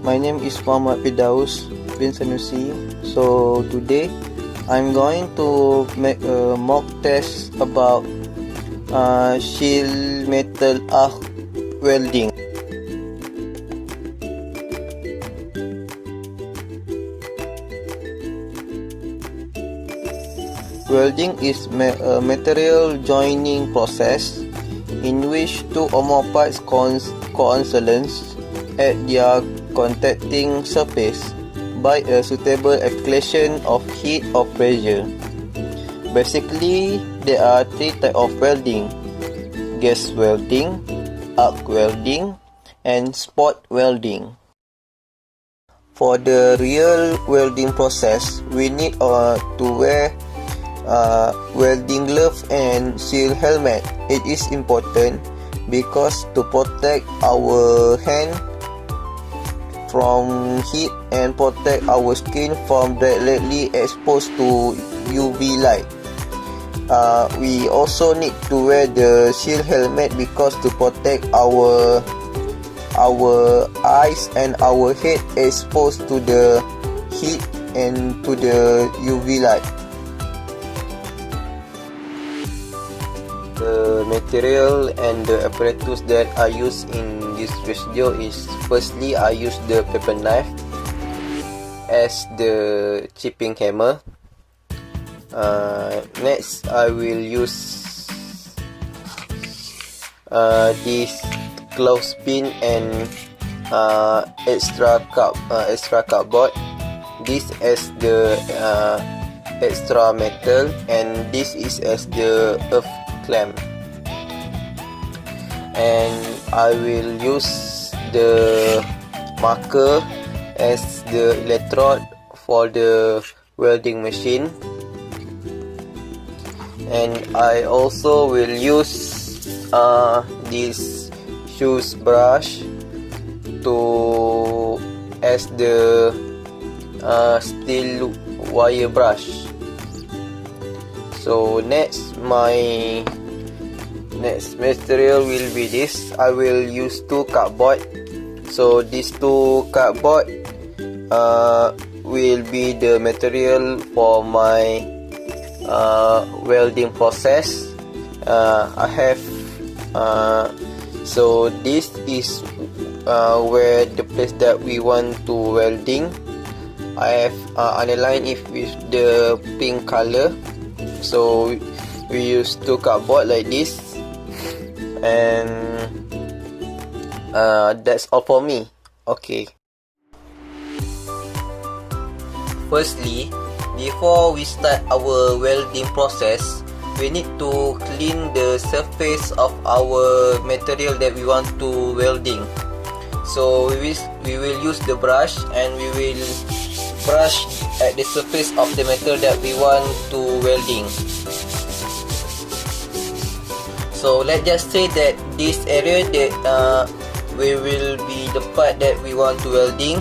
My name is Muhammad Firdaus bin Sanusi. So today I'm going to make a mock test about sheet metal arc welding. Welding is a material joining process in which two or more parts coincident at their contacting surface by a suitable application of heat or pressure. Basically, there are three types of welding: gas welding, arc welding, and spot welding. For the real welding process, we need to wear welding glove and steel helmet. It is important because to protect our hand from heat and protect our skin from directly exposed to UV light. We also need to wear the steel helmet because to protect our eyes and our head exposed to the heat and to the UV light. The material and the apparatus that I use in this video is, firstly, I use the paper knife as the chipping hammer. Next, I will use this clothespin and extra cardboard. This as the extra metal, and this is as the earth clamp. And I will use the marker as the electrode for the welding machine, and I also will use this shoes brush to as the steel wire brush. So next material will be this. I will use two cardboard. So these two cardboard will be the material for my welding process. I have so this is where the place that we want to welding. I have underlined it with the pink color. So we use two cardboard like this, and that's all for me. Okay. Firstly, before we start our welding process, we need to clean the surface of our material that we want to welding. So we will use the brush, and we will brush at the surface of the metal that we want to welding. So let's just say that this area that we will be the part that we want to welding.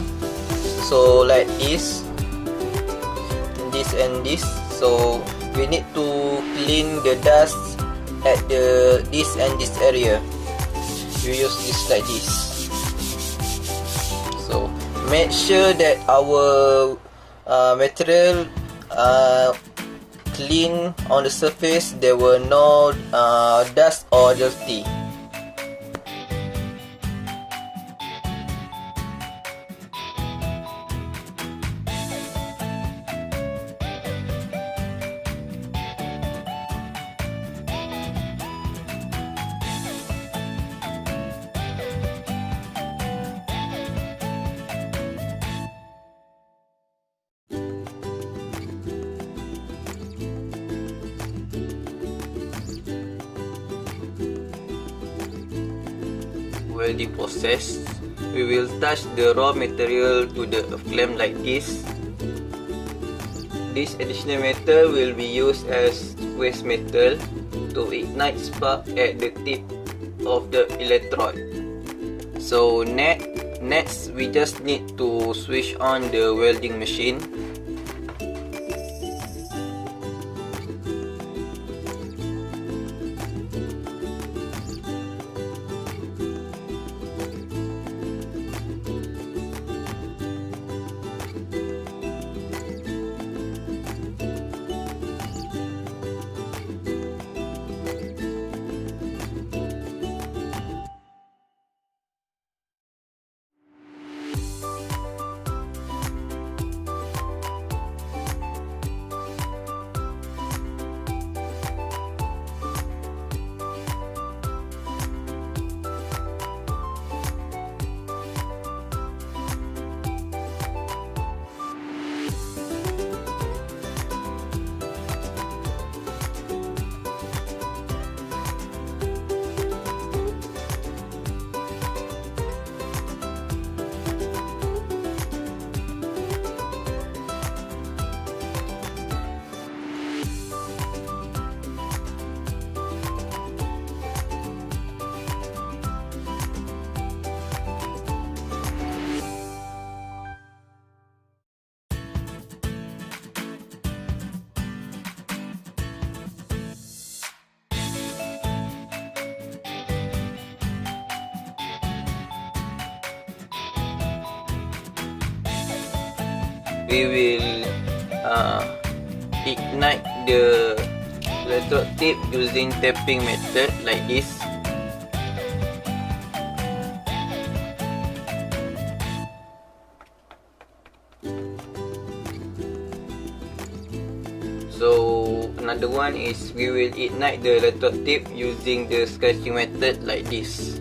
So like this and this. So we need to clean the dust at this and this area. We use this like this. So make sure that our material clean on the surface. There were no dust or dirty. Welding process, we will touch the raw material to the flame like this. This additional metal will be used as waste metal to ignite spark at the tip of the electrode. So next we just need to switch on the welding machine. we will ignite the electrode tip using tapping method like this. So another one is we will ignite the electrode tip using the scratching method like this.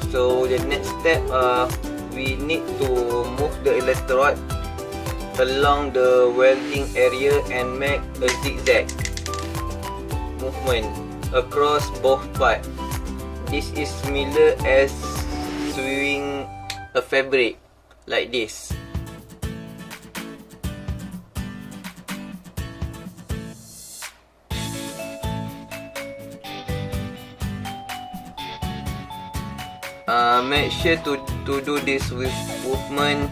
So the next step, we need to move the electrode along the welding area and make a zigzag movement across both parts. This is similar as sewing a fabric like this. Make sure to do this with movement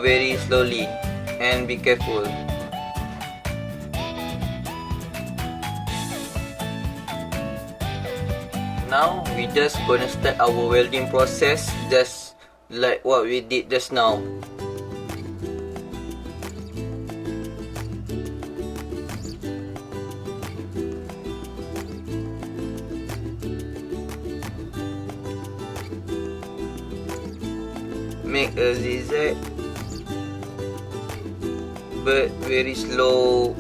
very slowly and be careful. Now we just gonna start our welding process just like what we did just now. Make a zigzag but very slow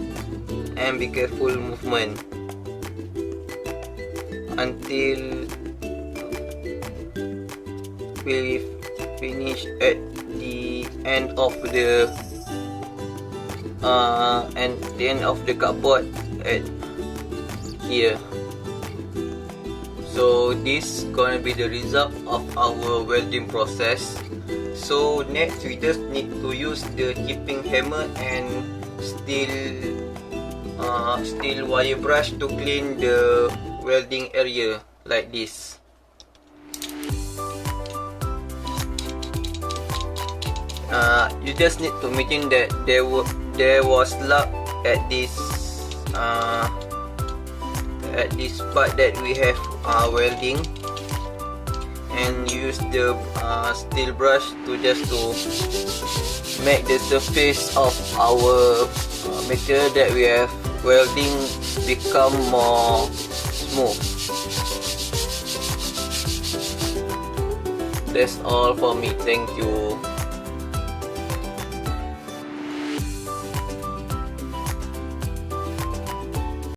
and be careful movement until we finish at the end of the cardboard at here. So this gonna be the result of our welding process. So next we just need to use the chipping hammer and steel wire brush to clean the welding area like this. You just need to mention that there was slug at this part that we have welding, and use the steel brush to make the surface of our material that we have welding become more smooth. That's all for me. Thank you.